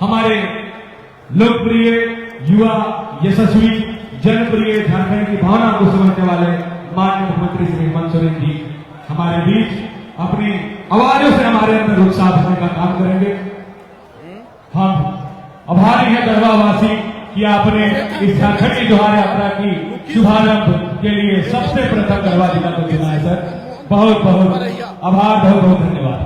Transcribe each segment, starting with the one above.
हमारे लोकप्रिय युवा यशस्वी जनप्रिय झारखंड की भावना को समझने वाले माननीय मुख्यमंत्री श्री हेमंत सोरेन जी हमारे बीच अपनी आवाजों से हमारे अंदर उत्साह भरने का काम करेंगे। हम आभारी हैं गढ़वावासी कि आपने इस झारखंडी जोहार यात्रा की शुभारंभ के लिए सबसे प्रथम गढ़वा जिला को चुना है। सर बहुत बहुत आभार, बहुत बहुत धन्यवाद।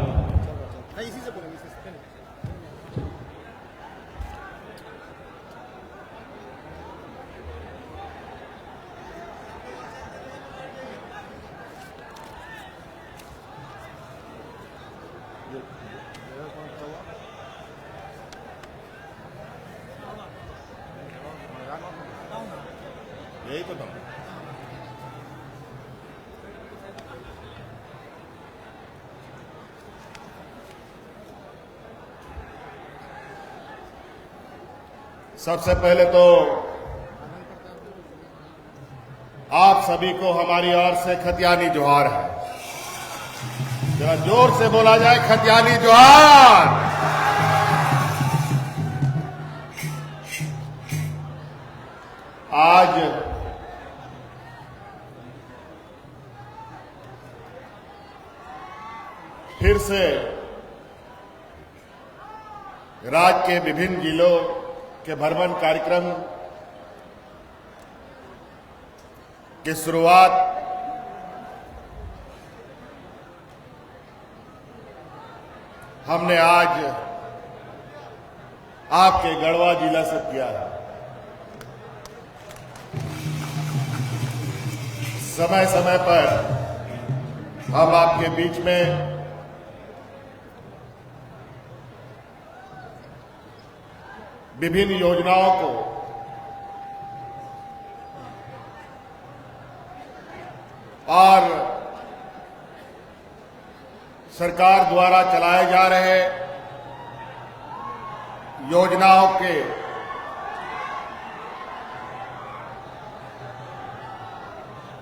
यही तो सबसे पहले तो आप सभी को हमारी ओर से खतियानी जोहार है। जरा जोर से बोला जाए, खतियानी जोहार। आज फिर से राज्य के विभिन्न जिलों के भ्रमण कार्यक्रम की शुरुआत हमने आज आपके गढ़वा जिला से किया है। समय समय पर हम आपके बीच में विभिन्न योजनाओं को और सरकार द्वारा चलाए जा रहे योजनाओं के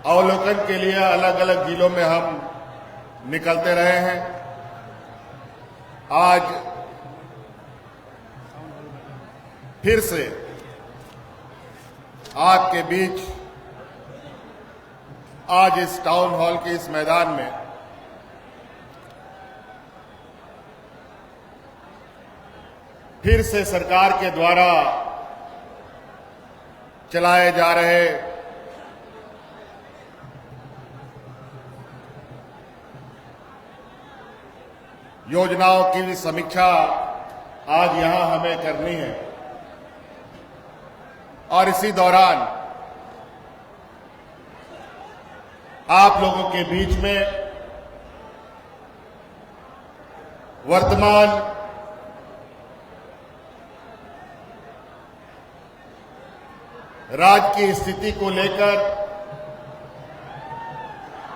अवलोकन के लिए अलग अलग जिलों में हम निकलते रहे हैं। आज फिर से आपके बीच आज इस टाउन हॉल के इस मैदान में फिर से सरकार के द्वारा चलाए जा रहे योजनाओं की भी समीक्षा आज यहां हमें करनी है। और इसी दौरान आप लोगों के बीच में वर्तमान राज्य की स्थिति को लेकर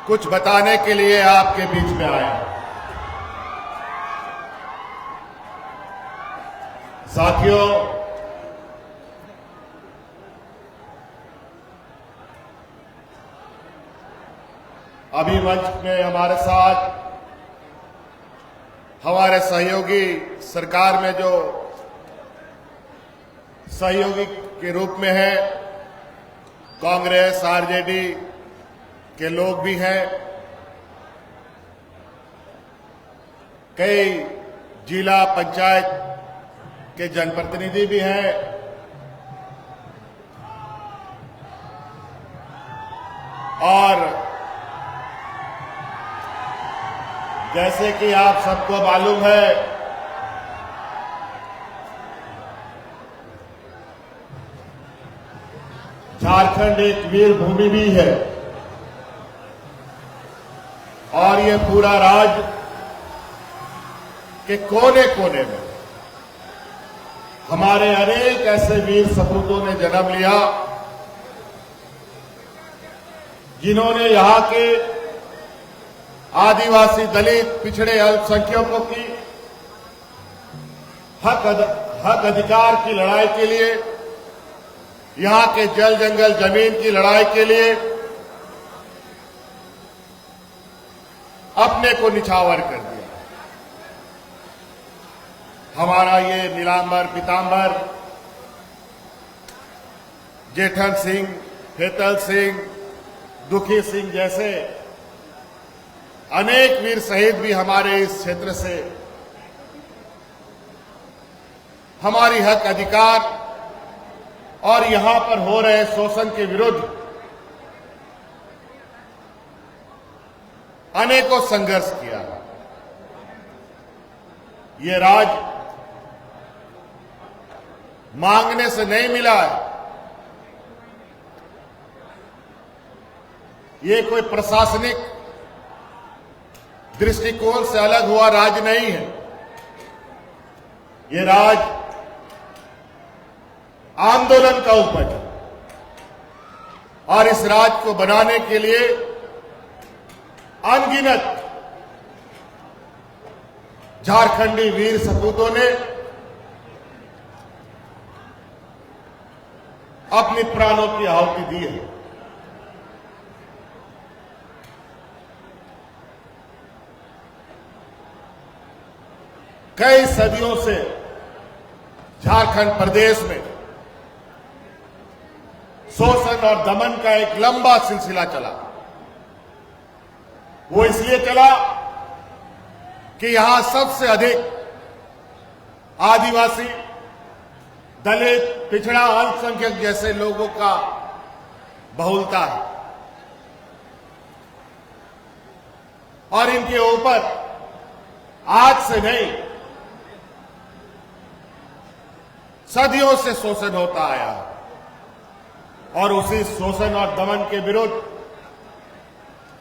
कुछ बताने के लिए आपके बीच में आया। साथियों, अभी मंच में हमारे साथ हमारे सहयोगी सरकार में जो सहयोगी के रूप में है, कांग्रेस आरजेडी के लोग भी हैं, कई जिला पंचायत के जनप्रतिनिधि भी हैं और जैसे कि आप सबको मालूम है, झारखंड एक वीर भूमि भी है और ये पूरा राज्य के कोने कोने में हमारे अनेक ऐसे वीर सपूतों ने जन्म लिया जिन्होंने यहाँ के आदिवासी, दलित, पिछड़े अल्पसंख्यकों की हक अधिकार की लड़ाई के लिए, यहाँ के जल जंगल जमीन की लड़ाई के लिए अपने को निछावर कर दिया। हमारा ये नीलांबर पीतांबर जेठन सिंह, हेतल सिंह, दुखी सिंह जैसे अनेक वीर शहीद भी हमारे इस क्षेत्र से हमारी हक अधिकार और यहां पर हो रहे शोषण के विरुद्ध अनेकों संघर्ष किया। ये राज मांगने से नहीं मिला है। ये कोई प्रशासनिक दृष्टिकोण से अलग हुआ राज नहीं है। ये राज आंदोलन का उपज है और इस राज को बनाने के लिए अनगिनत झारखंडी वीर सपूतों ने अपनी प्राणों की आहुति दी है। कई सदियों से झारखंड प्रदेश में शोषण और दमन का एक लंबा सिलसिला चला। वो इसलिए चला कि यहां सबसे अधिक आदिवासी, दलित, पिछड़ा, अल्पसंख्यक जैसे लोगों का बहुलता है और इनके ऊपर आज से नहीं सदियों से शोषण होता आया और उसी शोषण और दमन के विरुद्ध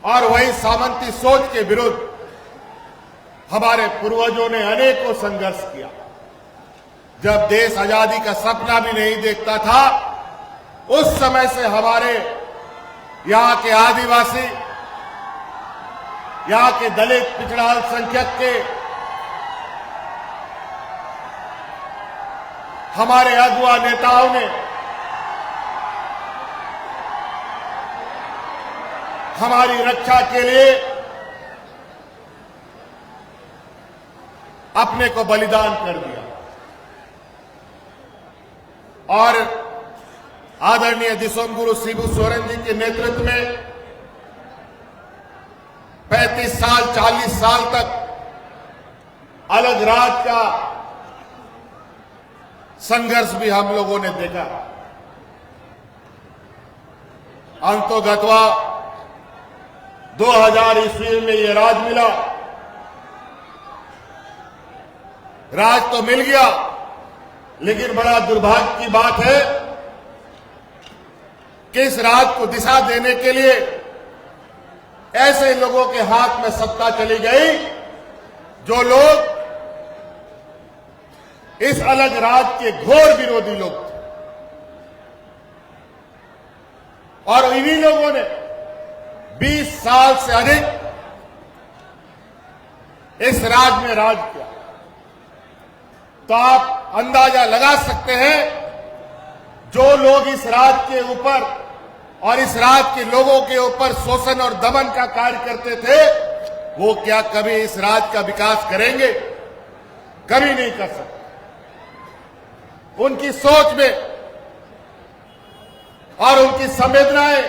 और वही सामंती सोच के विरुद्ध हमारे पूर्वजों ने अनेकों संघर्ष किया। जब देश आजादी का सपना भी नहीं देखता था, उस समय से हमारे यहां के आदिवासी, यहां के दलित, पिछड़ा, अल्पसंख्यक के हमारे अगुआ नेताओं ने हमारी रक्षा के लिए अपने को बलिदान कर दिया और आदरणीय दिसोम गुरु शिबू सोरेन जी के नेतृत्व में 35 साल 40 साल तक अलग राज का संघर्ष भी हम लोगों ने देखा। अंतोगत्वा 2000 ईस्वी में ये राज मिला। राज तो मिल गया, लेकिन बड़ा दुर्भाग्य की बात है कि इस राज को दिशा देने के लिए ऐसे लोगों के हाथ में सत्ता चली गई जो लोग इस अलग राज के घोर विरोधी लोग थे और इन्हीं लोगों ने 20 साल से अधिक इस राज में राज किया। तो आप अंदाजा लगा सकते हैं जो लोग इस राज के ऊपर और इस राज के लोगों के ऊपर शोषण और दमन का कार्य करते थे, वो क्या कभी इस राज का विकास करेंगे? कभी नहीं कर सकते। उनकी सोच में और उनकी संवेदनाएं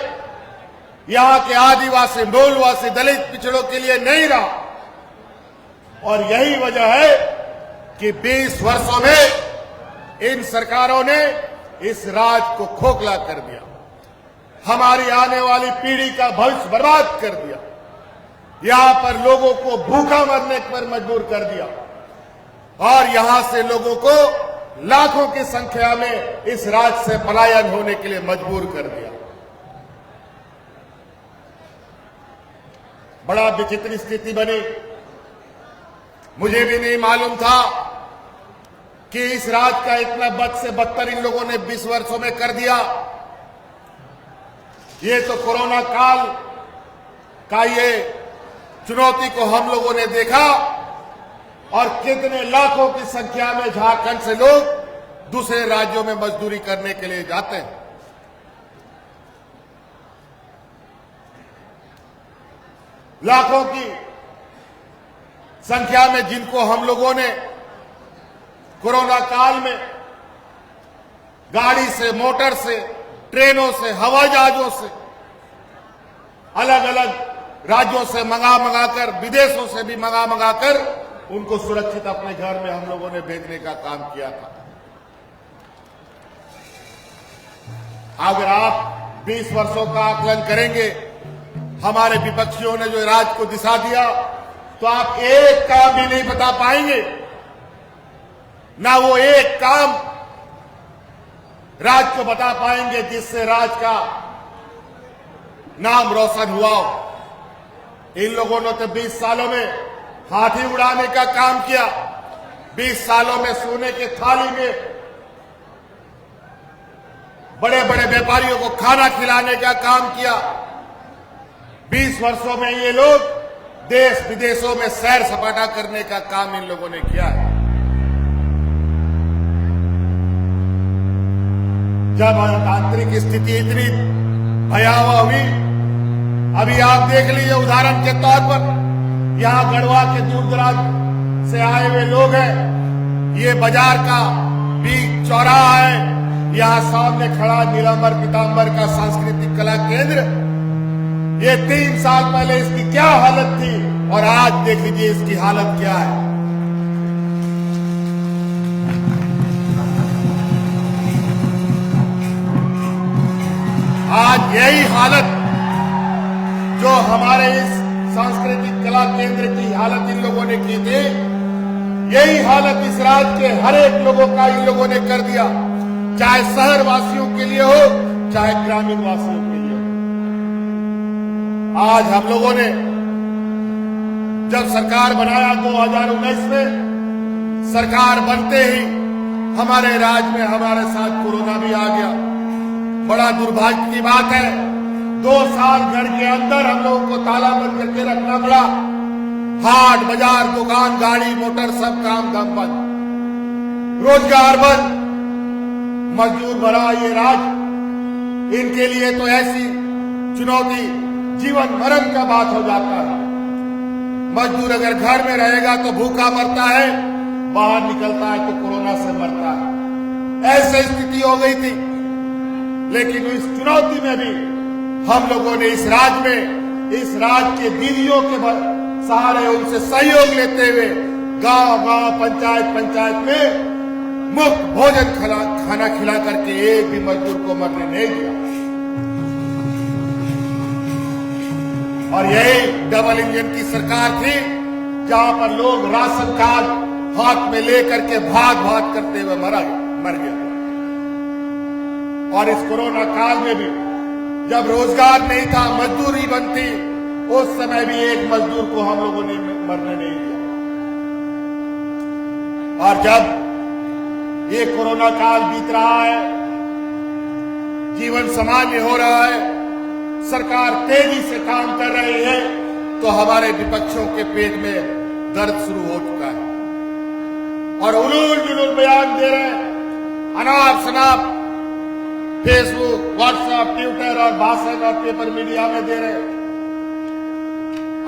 यहां के आदिवासी, मूलवासी, दलित, पिछड़ों के लिए नहीं रहा और यही वजह है कि 20 वर्षों में इन सरकारों ने इस राज को खोखला कर दिया, हमारी आने वाली पीढ़ी का भविष्य बर्बाद कर दिया, यहां पर लोगों को भूखा मरने पर मजबूर कर दिया और यहां से लोगों को लाखों की संख्या में इस राज से पलायन होने के लिए मजबूर कर दिया। बड़ा विचित्र स्थिति बनी। मुझे भी नहीं मालूम था कि इस राज का इतना बद से बदतर इन लोगों ने 20 वर्षों में कर दिया। ये तो कोरोना काल का ये चुनौती को हम लोगों ने देखा और कितने लाखों की संख्या में झारखंड से लोग दूसरे राज्यों में मजदूरी करने के लिए जाते हैं। लाखों की संख्या में जिनको हम लोगों ने कोरोना काल में गाड़ी से, मोटर से, ट्रेनों से, हवाई जहाजों से, अलग अलग राज्यों से मंगा कर, विदेशों से भी मंगा कर उनको सुरक्षित अपने घर में हम लोगों ने भेजने का काम किया था। अगर आप 20 वर्षों का आकलन करेंगे, हमारे विपक्षियों ने जो राज्य को दिशा दिया, तो आप एक काम भी नहीं बता पाएंगे, ना वो एक काम राज्य को बता पाएंगे जिससे राज्य का नाम रोशन हुआ हो। इन लोगों ने तो 20 सालों में हाथी उड़ाने का काम किया, 20 सालों में सोने के थाली में बड़े बड़े व्यापारियों को खाना खिलाने का काम किया। 20 वर्षों में ये लोग देश विदेशों में सैर सपाटा करने का काम इन लोगों ने किया है। जब आंतरिक स्थिति इतनी भयावह हुई, अभी आप देख लीजिए उदाहरण के तौर पर, यहां गढ़वा के दूर दराज से आए हुए लोग हैं, ये बाजार का बीच चौराहा है, यहां सामने खड़ा नीलांबर पीतांबर का सांस्कृतिक कला केंद्र, ये 3 साल पहले इसकी क्या हालत थी और आज देख लीजिए इसकी हालत क्या है। आज यही हालत जो हमारे इस सांस्कृतिक कला केंद्र की हालत इन लोगों ने की थी, यही हालत इस राज्य के हर एक लोगों का इन लोगों ने कर दिया, चाहे शहर वासियों के लिए हो, चाहे ग्रामीण वासियों के लिए हो। आज हम लोगों ने जब सरकार बनाया 2019 में, सरकार बनते ही हमारे राज्य में हमारे साथ कोरोना भी आ गया। बड़ा दुर्भाग्य की बात है, 2 साल घर के अंदर हम लोगों को ताला बंद करके रखना पड़ा। हाट बाजार, दुकान, गाड़ी, मोटर, सब काम धाम बंद, रोजगार बंद, मजदूर भरा ये राज्य, इनके लिए तो ऐसी चुनौती जीवन मरण का बात हो जाता है। मजदूर अगर घर में रहेगा तो भूखा मरता है, बाहर निकलता है तो कोरोना से मरता है। ऐसी स्थिति हो गई थी, लेकिन इस चुनौती में भी हम लोगों ने इस राज्य में, इस राज्य के दीदियों के सहारे उनसे सहयोग लेते हुए गांव-गांव, पंचायत में मुफ्त भोजन खाना खिला करके एक भी मजदूर को मरने नहीं दिया। और यही डबल इंजन की सरकार थी, जहां पर लोग राशन कार्ड हाथ में लेकर के भाग करते हुए मर गया। और इस कोरोना काल में भी जब रोजगार नहीं था, मजदूरी बंद थी, उस समय भी एक मजदूर को हम लोगों ने मरने नहीं दिया। और जब ये कोरोना काल बीत रहा है, जीवन सामान्य हो रहा है, सरकार तेजी से काम कर रही है, तो हमारे विपक्षों के पेट में दर्द शुरू हो चुका है और उलूल जुलूल बयान दे रहे हैं, अनाप शनाप फेसबुक, व्हाट्सएप, ट्विटर और भाषण और पेपर मीडिया में दे रहे।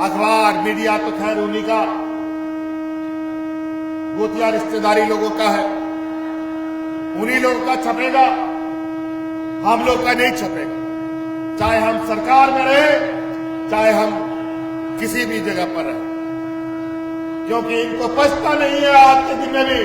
अखबार मीडिया तो खैर उन्हीं का गोतिया रिश्तेदारी लोगों का है, उन्हीं लोगों का छपेगा, हम लोग का नहीं छपेगा। चाहे हम सरकार में रहे, चाहे हम किसी भी जगह पर रहे, क्योंकि इनको पछता नहीं है आज के दिन में भी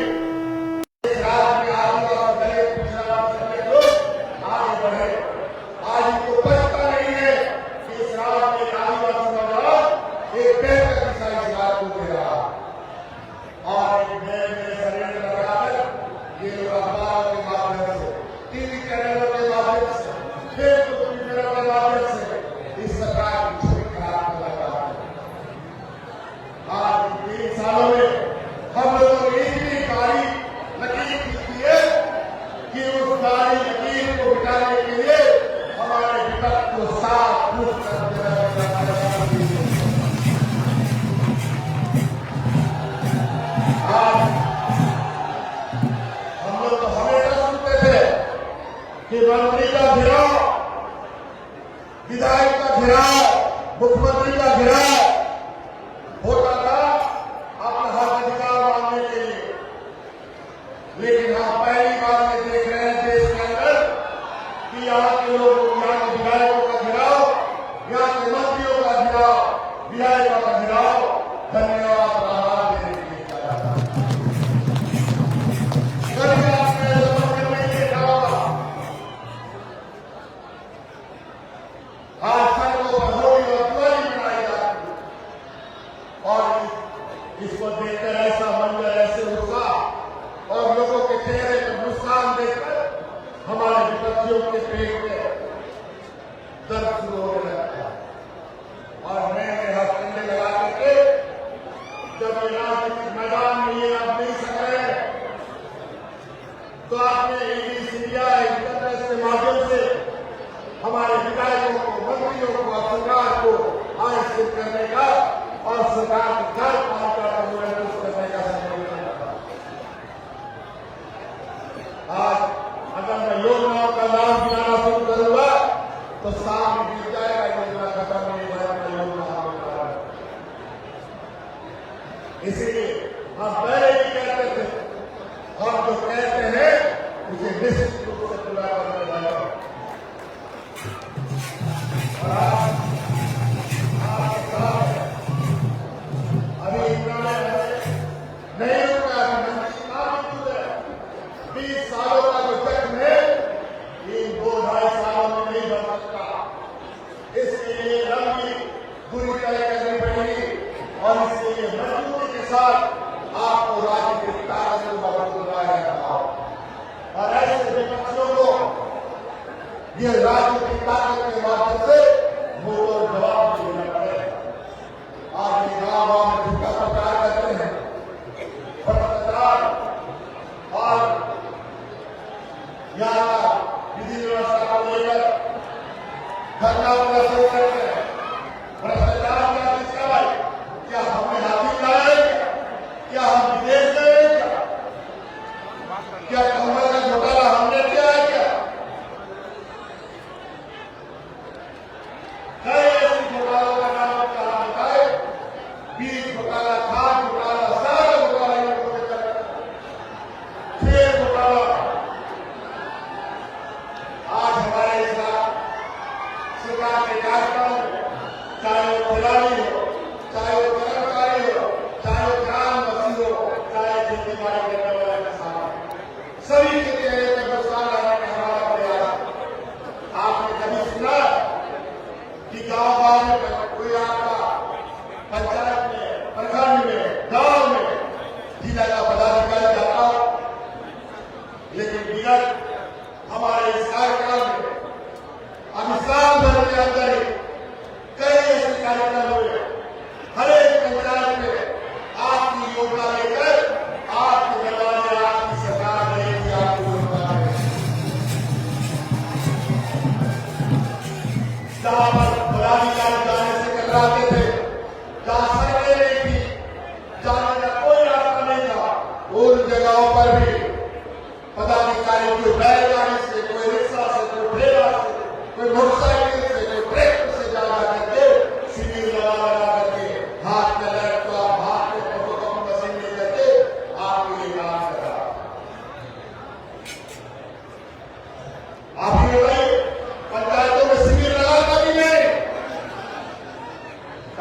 मंत्री का घेराव, विधायक का घेराव, मुख्यमंत्री का घेराव होता था अपना हक अधिकार मांगने के लिए। यहाँ पहली बार ये देख रहे हैं देश के अंदर कि यहाँ के लोग, यहाँ के विधायकों का घिराव, यहाँ के मंत्रियों का घिराव, विधायकों का घिराव धन्यवाद आभार देने के लिए किया जाता है। कभी आपने समझ में देखा होगा, आज सड़कों पर होली और दिवाली मनाई जाती है और इसको देखकर ऐसा मंजर, ऐसे उत्साह और लोगों के चेहरे पर मुस्कान देखकर हमारे विपक्षियों के पेट में दर्द शुरू होने लगता है। और मैंने हाथ कंधे लगा करके जब ये राजनीतिक मैदान में ये आप नहीं सक रहे तो आपने इंग्लिश इंडिया इंटरनेट के माध्यम से हमारे विधायकों को, मंत्रियों को और सरकार को आश्वस्त करने का और सरकार को घर पहुंचा करने का संकल्प करना। आज अगर मैं योजनाओं का नाम गिनाना शुरू करूंगा तो सामने गिर जाएगा, योजना खत्म नहीं होगा, योजना इसीलिए हम पहले ही कहते थे, हम जो कहते हैं उसे निश्चित रूप से पूरा करने वाले हैं। अभी इतना नहीं होगा, 20 सालों का जो जख्म है इन 2-2.5 सालों में नहीं बन सकता। इसके लिए लंबी पूरी तरह करनी पड़ेगी और इसके लिए मजबूती के साथ आपको राजनीतिक ताकत को बढ़ाया जाता और ऐसे विपक्षियों को ये राजनीतिक ताकत के माध्यम से मुंह जवाब देना पड़ेगा। आज ये गाँव में जिसका प्रचार करते हैं भ्रष्टाचार और यहाँ का विधि व्यवस्था को लेकर धरना प्रदर्शन करते हैं। भ्रष्टाचार का किसका, क्या हमने हाथी लाया है, क्या हम विदेश गए, क्या कमर का घोटाला हमने किया है, क्या कई ऐसी घोटालों का नाम कहा बताए, बीज घोटाला, खाद घोटाला, सारा घोटाला शेर घोटाला। आज हमारे साथ सरकार के कार्यक्रम, चाहे वो खिलाड़ी हो, चाहे वो कर्मचारी हो, चाहे वो ग्रामवासी हो, चाहे खेती बाड़ी करने वाले किसान, सभी के चेहरे पर मुस्कान लाने का हमारा प्रयास। आपने कभी सुना कि गांव में कोई आपका पंचायत में, प्रखंड में, गांव में जिला का पदाधिकारी जाता हो? लेकिन विगत हमारे इस कार्यक्रम में अभी साल भर के अंदर ही कई ऐसे कार्यक्रम हुए। हर एक पंचायत में आपकी योजना लेकर आपके दरवाजे आपकी सरकार रहेगी, आपकी योजना जहां पर पदाधिकारी जाने से कतराते थे, जहां सड़कें नहीं थी, जाने का कोई रास्ता नहीं था, उन जगहों पर भी पदाधिकारी कोई बैलगाड़ी से, कोई रिक्शा से, कोई ठेला से, कोई मोटरसाइकिल से, कोई ट्रैक्टर से जा करके शिविर लगा करके हाथ में लैपटॉप, हाथ में फोटोकॉपी मशीन लेकर के आपके लिए काम कर रहा। आप ये बताइए, पंचायतों में शिविर लगा कभी नहीं?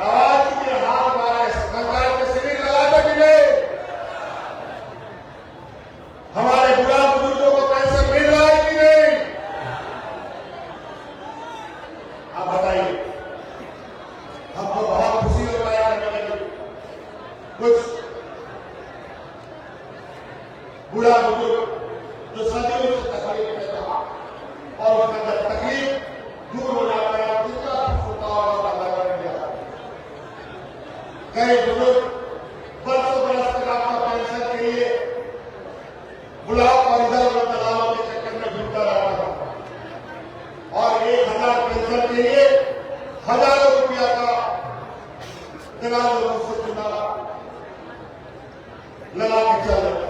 आवाज के हाथ मारे, पंचायत में शिविर लगा कभी नहीं? हमारे बुढ़ा बुजुर्गों को पेंशन मिल रहा है कि नहीं? आप बताइए। हमको बहुत खुशी हो रहा है करने लगी। कुछ बुढ़ा बुजुर्ग जो सदियों से तकलीफ में था और उसका जब तकलीफ दूर हो जाता है, कितना होता होगा लगा दिया। कई बुजुर्ग बरसों बरस तक आपका पेंशन के लिए बुढ़ाओ और इधर उधर दलालों के चक्कर में घूमता रहता था और 1000 पेंशन के लिए हजारों रुपया का दलालों से चुना लगा के चल रहा।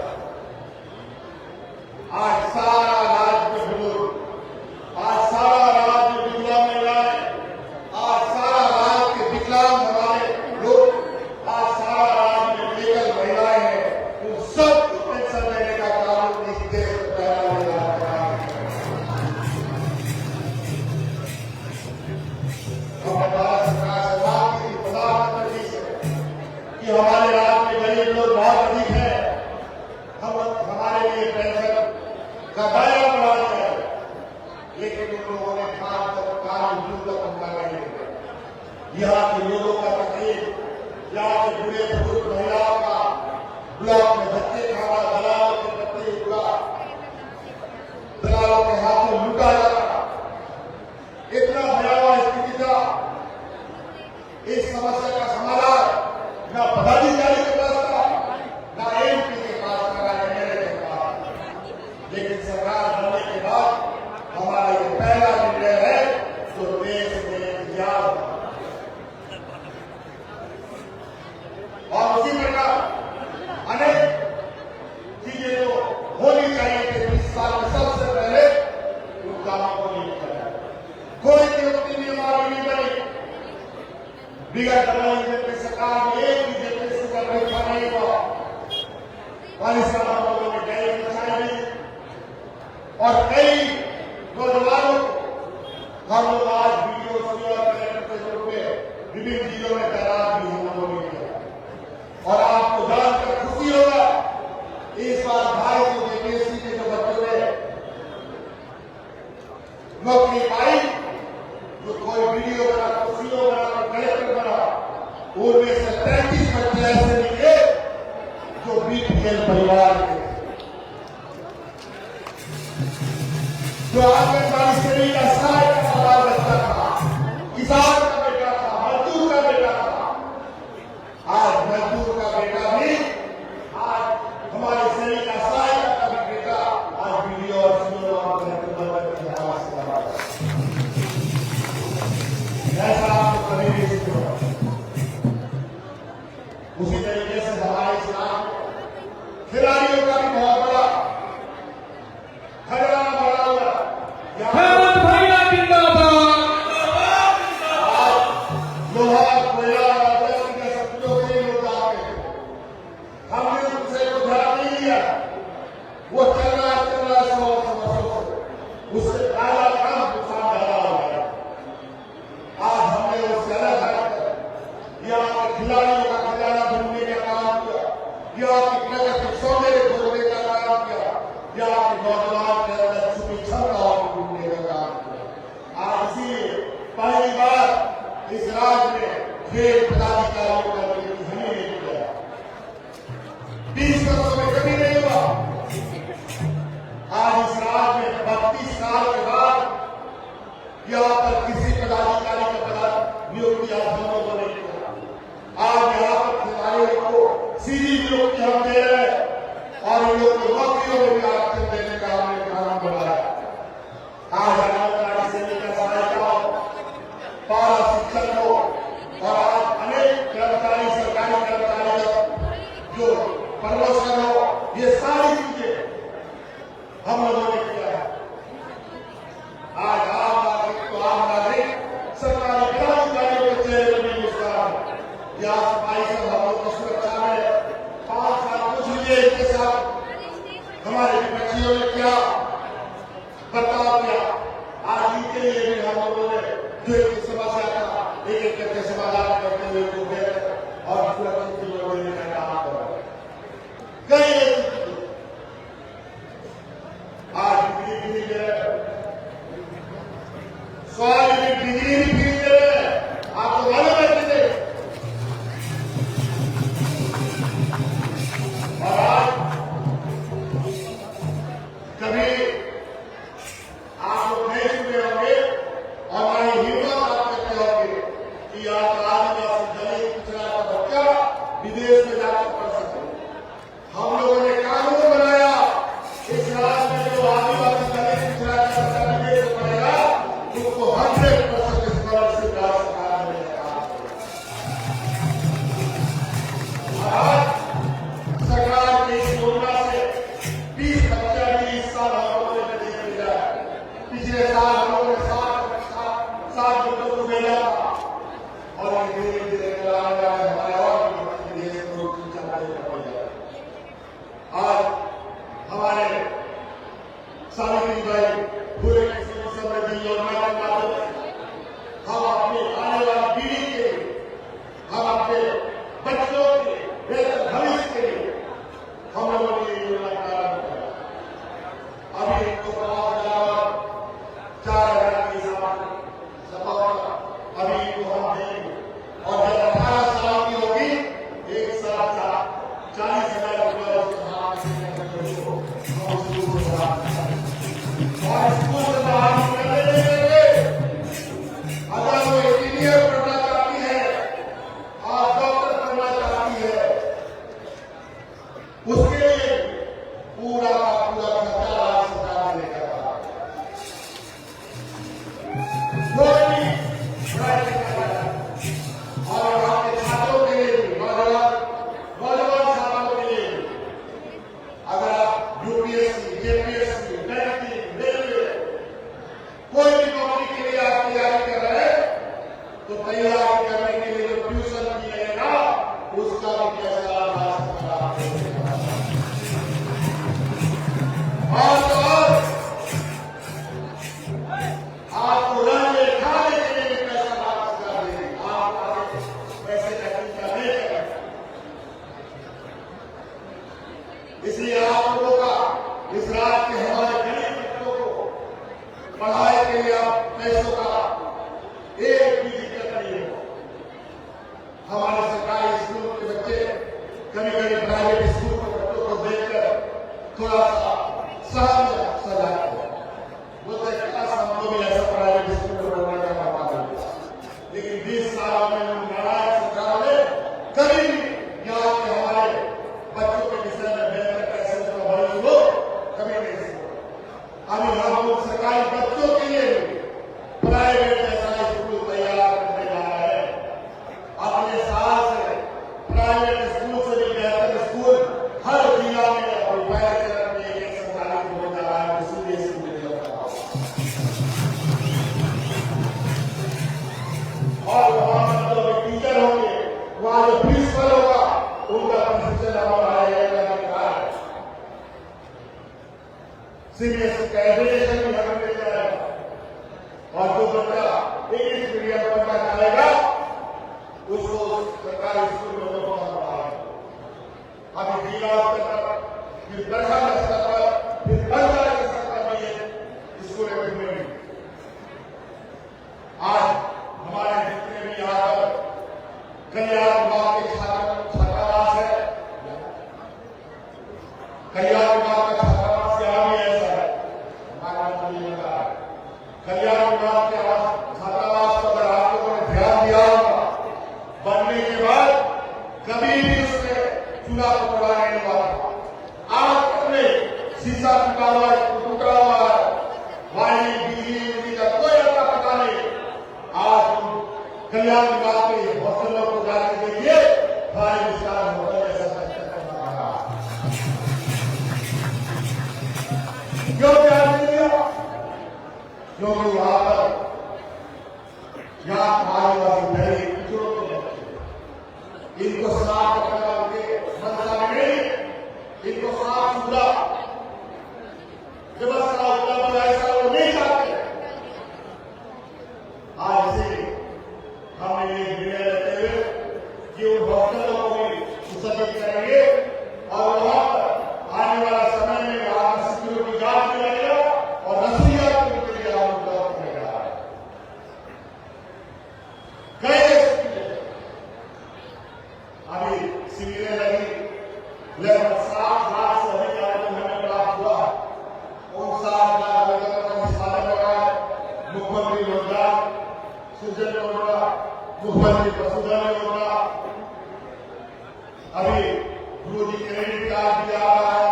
आज सारा राज्य में बुजुर्ग, आज सारा राज्य विकलांग महिलाएं, आज सारा राज्य के विकलांग हमारे लोग, आज सारा राज्य में लीगल महिलाएं हैं, उन सबको पेंशन देने का कानून इस देश का दायरा बढ़ा दिया है, लेकिन उन लोगों ने काम तक उनका नहीं किया। यहाँ के लोगों का तकलीफ, यहाँ के बुढ़े बुजुर्ग महिलाओं का ब्लॉक में धक्के खाना, दलालों के पत्ते हुआ, दलालों के हाथ में लूटा जाना, इतना भयावह स्थिति था। इस समस्या का समाधान न पदाधिकारी के पास था, न एमपी के पास था, न एमएलए के पास। लेकिन सरकार बनने के बाद हमारा ये पहला निर्णय है जो देश में याद, और उसी प्रकार अनेक चीजें जो होनी चाहिए थे 20 साल में, सबसे पहले उन कामों को नहीं किया। कोई नियुक्ति नियमावली नहीं बनी। विगत में सरकार में एक बीजेपी का बैठा नहीं हुआ, पाकिस्तान हम लोगों ने गैर बचाई और कई नौजवानों को हम लोग आज वीडियो और कलेक्टर के रूप में विभिन्न जिलों में तैनात भी हम लोगों ने किया। और आपको जानकर खुशी होगा, इस बार 250 जेपीएससी के जो बच्चों ने नौकरी पाई, जो कोई वीडियो बना, सीओ बना, कलेक्टर बना, उनमें से 33 बच्चे ऐसे निकले जो बीपीएल परिवार के, जो आंगनबाड़ी सेवी का सहायक का बाल बच्चा था, किसान का बेटा था, मजदूर का बेटा था। आज मजदूर का बेटा भी, आज हमारे सेवी का सहायक का भी बेटा आज वीडियो और सीओ और कलेक्टर बनकर ऐसा आपको कभी नहीं सीखा। उसी तरीके से हमारे इस्लाम खिलाड़ियों का भी बहुत बड़ा खजाना बढ़ा हुआ। लोहा कोयला के सब्जियों के लिए लोग आते हैं, हमने उनसे तो ध्यान नहीं दिया। वो चल रहा है 100 वर्षों से, उससे पहला काम नुकसान ज्यादा हो गया। आज हमने उससे अलग हटकर यहाँ के खिलाड़ियों का खजाना ढूंढने का काम किया, यहाँ की प्रगति सौंदर्य खोजने का काम किया, यहाँ के नौजवान के अंदर छुपी क्षमताओं को ढूंढने का काम किया। आज इसीलिए पहली बार इस राज्य में खेल पदाधिकारियों का नियुक्ति हमें नहीं किया। 20 वर्षों में कभी नहीं हुआ। आज इस राज्य में 32 साल के बाद यहाँ पर किसी पदाधिकारी का नियुक्ति आज हम लोगों ने किया। आज यहाँ पर खिलाड़ियों को सीधी नियुक्ति हम दे रहे हैं और इन लोगों को नौकरियों में भी आरक्षण देने का हमने काम बढ़ाया। आज आंगनबाड़ी सेवी का सहायक हो, पारा शिक्षक हो, और आज अनेक कर्मचारी, सरकारी कर्मचारी जो प्रमोशन हो, ये सारी चीजें हम लोगों ने किया है। आज आम नागरिक सरकारी कर्मचारियों के चेहरे पर भी मुस्कुराहट है। यहाँ सफाई से हम लोग की सुरक्षा में 5 साल कुछ लिए इसके साथ हमारे विपक्षियों ने क्या बर्ताव किया। आज इनके लिए भी हम लोगों ने जो एक समस्या था, एक एक करके समाधान करते हुए को दे और सुरक्षित जीवन देने का काम कर रहे। कई आज डिग्री दे रहे, सवाल डिग्री भी दे रहे, आपको मालूम है कि और आज कभी आप लोग नहीं सुने होंगे और हमारी हिम्मत आप करते होंगे कि आज आदिवासी दलित पिछड़ा का बच्चा विदेश में जाकर पढ़ सके। हम लोगों ने कानून बनाया, इस राज्य में जो आदिवासी दलित पिछड़ा का बच्चा विदेश में पढ़ेगा उसको 100% स्कॉलरशिप राज्य सरकार ने कहा। आज सरकार की इस योजना से 20 बच्चा भी इस साल हम लोगों ने विदेश में जाए। पिछले साल हम लोगों ने 7 बच्चों को भेजा था और धीरे धीरे हमारे और विदेश को आज हमारे सावित्री बाई पूरे समृद्धि योजना के माध्यम से हम अपनी आने वाली पीढ़ी के लिए, हम अपने बच्चों के बेहतर भविष्य के लिए हम लोगों ने ये योजना प्रारंभ किया। अभी पैसों का एक भी दिक्कत नहीं है। हमारे सरकारी स्कूलों के बच्चे कभी प्राइवेट स्कूल के बच्चों को देखकर थोड़ा सा सहम सा जाते हैं। बोलते क्लास हम लोग भी ऐसा प्राइवेट स्कूल में पढ़ने का मौका मिला, लेकिन 20 सालों में नारायण सरकार ने कभी भी यहाँ के हमारे बच्चों के विषय में बेहतर कैसे उसका भविष्य हो कभी नहीं सीखा। अभी हम लोग सरकारी बच्चों के लिए प्राइवेट जैसा स्कूल तैयार करने जा रहे हैं। अगले साल से प्राइवेट स्कूल से भी बेहतर स्कूल हर जिला में और पहले चरण में एक सरकारी होने जा रहा है। इसीलिए स्कूल और वहां जो टीचर होंगे, वहां जो प्रिंसिपल होगा, उनका प्रशिक्षण हमारा सीबीएसई का एजुकेशन भी हमें मिल जाएगा। और जो बच्चा इंग्लिश मीडियम पढ़ना चाहेगा उसको सरकारी स्कूल में पढ़ना पड़ेगा। अभी जिला स्तर पर, फिर प्रखंड स्तर पर, फिर पंचायत स्तर पर भी ये स्कूलें मिलेंगी। आज हमारे जितने भी यहाँ पर कल्याण विभाग के छात्रावास है, कल्याण विभाग का छात्रावास यहाँ भी ऐसा है। कल्याण विभाग के छात्रावास पर अगर आप लोगों ने ध्यान दिया होगा, बनने के बाद कभी भी उसमें चूल्हा पकड़ा नहीं हुआ। आज तक में शीशा टूटा हुआ है, टूटा हुआ है, वायरिंग बिजली का कोई अता पता नहीं। आज हम कल्याण विभाग के हॉस्टलों को जाकर देखिए, 5 स्टार होटल जैसा क्यों ध्यान नहीं दिया? क्योंकि वहां पर यहाँ आदिवासी पहले पिछड़ों के बच्चे, इनको साफ रखना उनके मंशा में नहीं, इनको साफ सुथरा व्यवस्था उपलब्ध ऐसा वो नहीं चाहते। आज इसीलिए हमने ये निर्णय लेते हुए कि उन हॉस्टलों को भी सुसज्जित करेंगे और वहां पर आने वाला समय में वहां पर सिक्योरिटी गार्ड भी लगेगा और रसोईया के लिए हम उपलब्ध करेगा। अभी शिविरें लगी, लगभग 7 लाख से अधिक आवेदन हमें प्राप्त हुआ। उन 7 लाख आवेदन का निष्पादन लगाए मुख्यमंत्री रोजगार सृजन योजना, मुख्यमंत्री पशुधन योजना, अभी गुरुजी क्रेडिट कार्ड दिया रहा है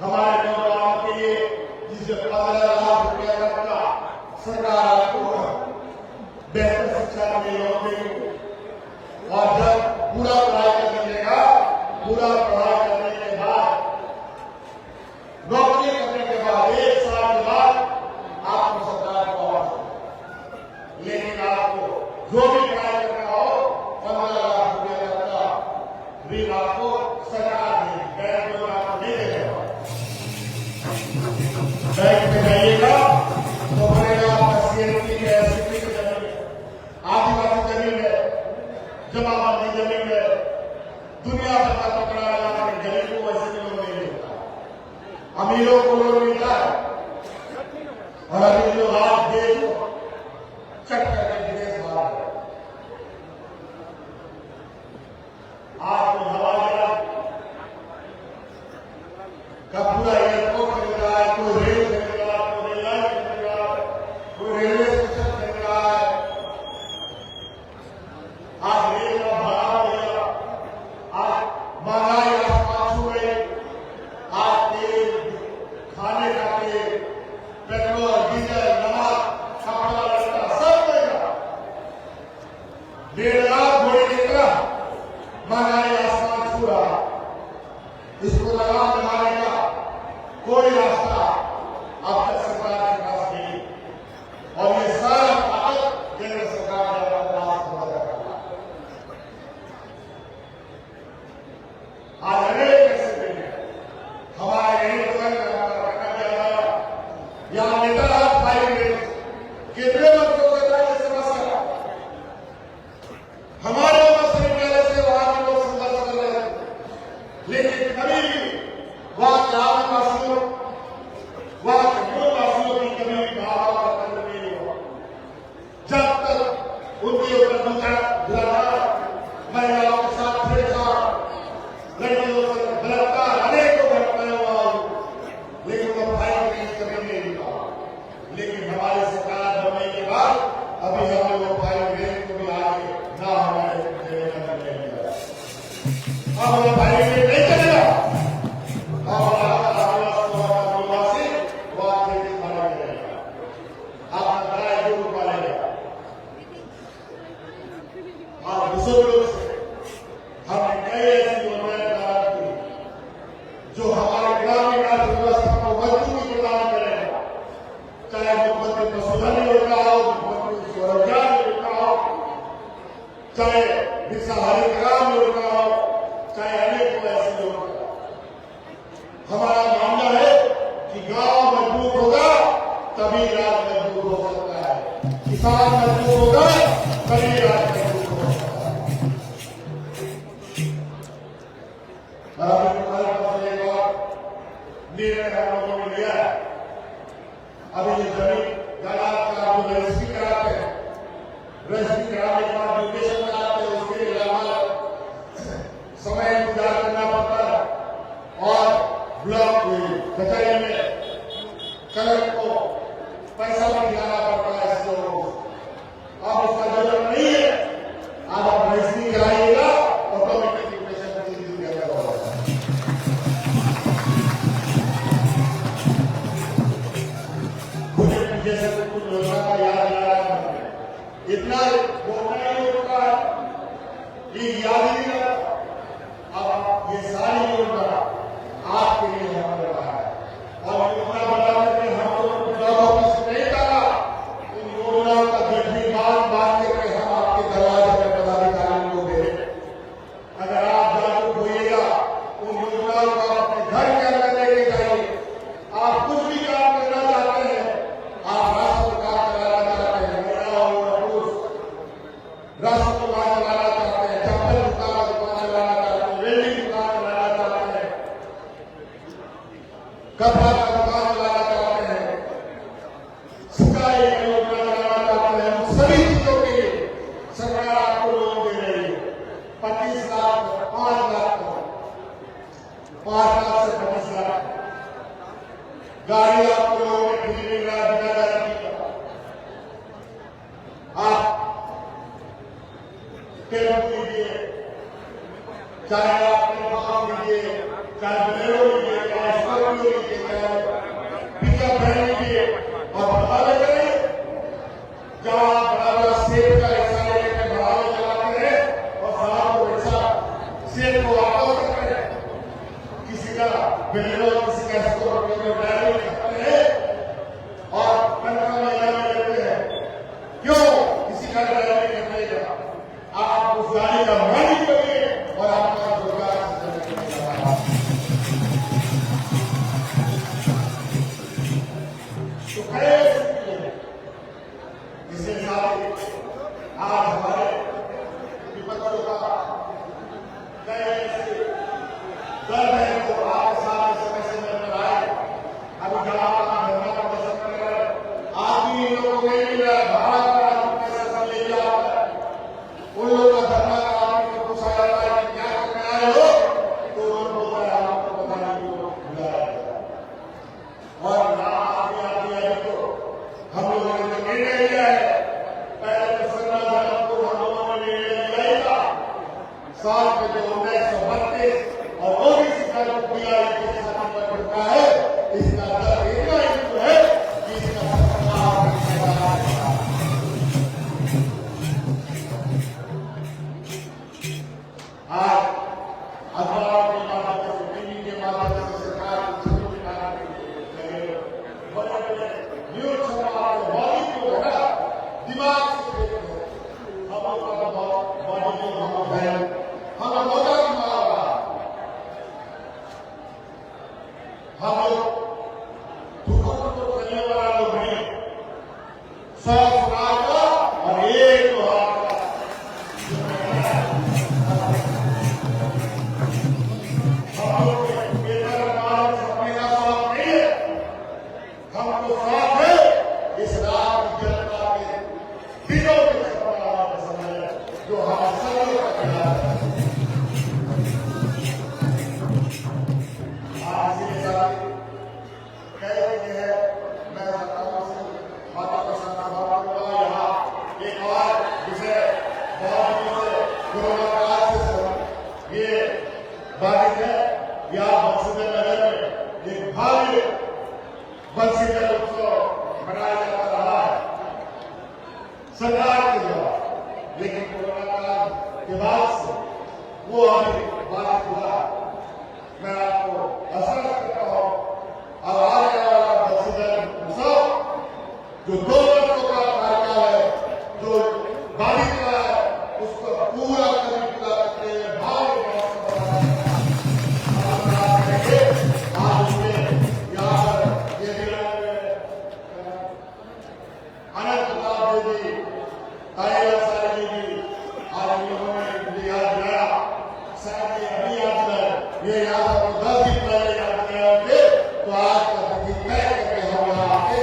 हमारे नौजवानों के लिए, जिससे 15 लाख रुपया तक का सरकार आपको बेहतर शिक्षा के लिए देगी। और जब पूरा पढ़ाई करने देगा, पूरा पढ़ाई करने के बाद नौकरी करने के बाद 1 साल के बाद आपको सरकार को आवाज, लेकिन आपको जो भी पढ़ाई करना हो 15 लाख रुपया तक का ऋण आपको सरकार देगी, बैंक में आपको नहीं देगा। बैंक में जाइएगा तो बोलेगा आपका सीएमपी है, एसपी की जमीन, आदिवासी जमीन है, जमाबंदी जमीन है, दुनिया भर का पकड़ा लगा के गरीब को वैसे भी लोन नहीं मिलता, अमीरों को लोन मिलता है। और अभी जो आज देश को चट करके विदेश भाग है। आज तो हवाई जहाज का पूरा एयरपोर्ट खरीद रहा है, कोई रेल खरीद रहा है, कोई रेललाइन खरीद रहा है, कोई रेलवे स्टेशन खरीद रहा है। आज रेल का भाड़ा हो गया, आज महंगाई आसमान छू गई, आज तेल, खाने का तेल, पेट्रोल, डीजल, नमक, कपड़ा लत्ता सब महंगा। 1.5 लाख घोड़े की तरह महंगाई आसमान छू रहा। इसको लगाम लगाने का कोई रास्ता अब तक सरकार के पास नहीं, और ये सारा ताकत केंद्र सरकार ने अपना पास मदद करना। आज अनेक ऐसे दिन हैं, हमारे यही रखा गया या नेता फाइल कितने बच्चों के तरह समस्या हमारे विद्यालय से वहां के लोग संघर्ष कर रहे थे, लेकिन कभी भी वहां के आदिवासियों, वहां के मूलवासियों की कभी भी भावना का कदर नहीं हुआ। लेकिन हमारी सरकार बनने के बाद अभी हमें वो फाइल रेट को भी आगे ना हमारे अब वो फाइल रेट नहीं चलेगा। जो हमारे ग्रामीण अर्थव्यवस्था को मजबूती प्रदान करेगा, चाहे मुख्यमंत्री पशुधन योजना हो, मुख्यमंत्री स्वरोजगार योजना हो, चाहे बिरसा हरित योजना हो, चाहे अनेक ऐसी योजना। हमारा मानना है कि गांव मजबूत होगा तभी राज्य मजबूत हो सकता है, किसान मजबूत होगा तभी राज्य मजबूत हो सकता है। निर्णय हम लोगों ने लिया है, अभी ये जमीन जायदाद का जो रजिस्ट्री कराते हैं, रजिस्ट्री कराने के बाद म्यूटेशन कराते हैं, उसके लिए हमारा समय इंतजार करना पड़ता है और ब्लॉक कचहरी में कलर को पैसा भी दिलाना पड़ता है ऐसे लोगों को। अब उसका जरूरत नहीं है, आप रजिस्ट्री कराइएगा ऑटोमेटिक म्यूटेशन की जरूरत होगा। जैसे कुछ योजना का याद दिला रहा है, इतना बोलना ही होता है कि याद ही नहीं रहता। अब ये सारी योजना आपके लिए हमारे रहा है और योजना बनाने में हम लोग ब्लॉक ऑफिस नहीं डाला, इन योजनाओं का गठरी बांध के हम आपके दरवाजे में पदाधिकारियों को दे। अगर आप जागरूक होइएगा, उन योजनाओं को अपने घर के अंदर लेके जाइए। आप कुछ भी काम करना चाहते हैं, आप राष्ट्र का चलाना चाहते हैं, महिला और पुरुष राष्ट्र को चलाना चाहते हैं, चप्पल दुकान चलाना चाहते हैं, वेल्डिंग दुकान चलाना चाहते हैं, कपड़ा का दुकान चलाना चाहते हैं, सिंचाई का योजना चलाना चाहते हैं, उन सभी चीजों के लिए सरकार आपको लोन दे रही है। 25 लाख 5 लाख 5 लाख से 25 लाख गाड़ी आपको लोगों में फ्री मिल रहा है बिना गारंटी का। आप टेम्पो लीजिए, चाहे आप वाहन लीजिए, चाहे बोलेरो लीजिए, चाहे स्कॉर्पियो लीजिए, चाहे पिकअप वैन लीजिए और बढ़ावे करें। जहां बड़ा सेब का हिस्सा लेकर बढ़ावे चलाते हैं और साहब को हिस्सा सेब को वापस करें। किसी का बोलेरो, किसी का स्कॉर्पियो ड्राइविंग करते हैं और तनख्वाह महिला में लेते हैं। क्यों? किसी का ड्राइविंग करने का आप उस गाड़ी का मालिक बनिए और आपका रोजगार तो इसके साथ आज हमारे विपक्षों का कई ऐसे दल है जो आपके साथ समय से मिलकर आए। अभी जहां धरना प्रदर्शन कर रहे हैं, आज भी इन लोगों को नहीं मिल रहा है, भारत का पैसा सब ले जाता है। उन लोगों का धरना का आपको पूछा जाता है कि क्या करने आए हो, तो उन्होंने बोलता है आपको पता नहीं क्यों बुलाया गया। और आगे तो हम लोगों ने जो निर्णय लिया है, पहले तो संविधान को हम लोगों ने निर्णय लिया ही था, साथ में जो 1932 और ओबीसी का जो दिया के साथ पड़ता है, इसका दर इतना ही है कि इसका आज अखबारों के माध्यम से, टीवी के माध्यम से सरकार बड़े बड़े न्यूज समाज बॉडी को है ना दिमाग से देखते हैं। हम लोग का बॉडी को हम है, हम मोटा दिमाग रहा, हम लोग दुखों को करने वाला लोग नहीं, 100 सुनार का और एक लोहार का। हम लोग बेहतर मार्ग सपने का साथ नहीं है, हमको साथ है इस रात की जनता के दिलों में सपना पसंद है, जो हमारे सभी का खिलाफ है। आज इसके साथ कह रहे हैं, मैं सरकार से बंसीधर उत्सव मनाया जाता रहा है सरकार के द्वारा, लेकिन कोरोना काल के बाद से वो अभी बात हुआ। मैं आपको आश्वस्त करता हूं, अब आने वाला बंसीधर उत्सव जो 2 वर्षों का कार्यकाल है, जो बाधित हुआ है, उसको पूरा करके भाव आज में यहाँ पर ये अनंत प्रताप जी, ताई अंसारी जी, आज उन्होंने याद दिलाया, शायद ये अभी याद दिलाया, ये याद आपको 10 दिन पहले याद दिलाया होंगे, तो आज का दिन तय करके हम यहाँ आके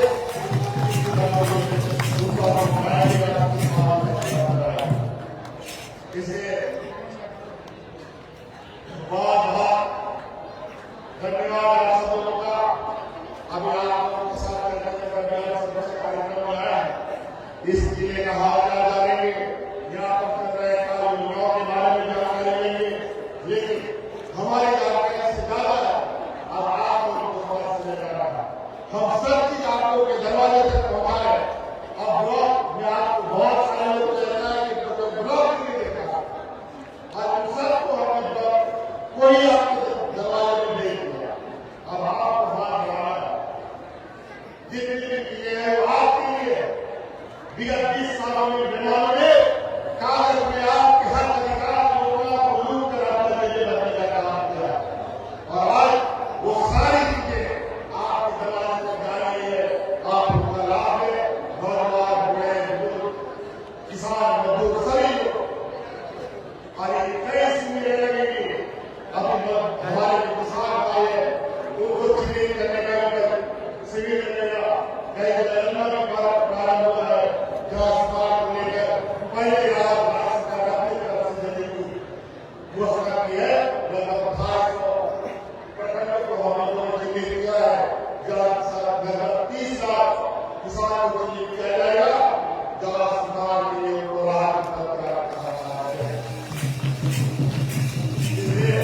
इसलिए बहुत बहुत धन्यवाद आप सब लोगों का। अभी आप लोगों के साथ कार्यक्रम आया है, इस जिले का हाल जानेंगे, यहाँ पर चल रहे योजनाओं के बारे में जानकारी लेंगे, लेकिन हमारी जानकारी से ज्यादा अब आप लोगों को हमारे से जाना है। हम सब चीज आप लोगों के दरवाजे तक पहुंचाए। अब ब्लॉक में आपको बहुत सारे लोग कहना है कि ब्लॉक नहीं देखा, आज सबको हमने ब्लॉक कोई आपके दरवाजे में नहीं दिया। अब आपको बात बनाना है, जितनी चीजें हैं वो आपके लिए। विगत 20 सालों में निर्माण में कागज में आपके हर अधिकार योजना को लूट कर आपने बदलने का काम किया, और आज वो सारी चीजें आपके दरवाजे तक जा रही है। आप उनका लाभ है, नौजवान बूढ़े बुजुर्ग किसान मजदूर सभी लोग, और ये कई शिविरें लगेंगी। अभी हमारे किसान भाई है, उनको शिविर करने का शिविर लगेगा, कई जगह प्रारंभ हुआ है, जहाँ सरकार को लेकर पहले रात सरकार अपनी तरफ से जल्दी घोषणा की है, लगभग 500 प्रखंडों को हम लोगों ने शिविर किया है, जहाँ लगभग 30 लाख किसानों को शिविर किया जाएगा, जहाँ सरकार के लिए उनको राहत इसलिए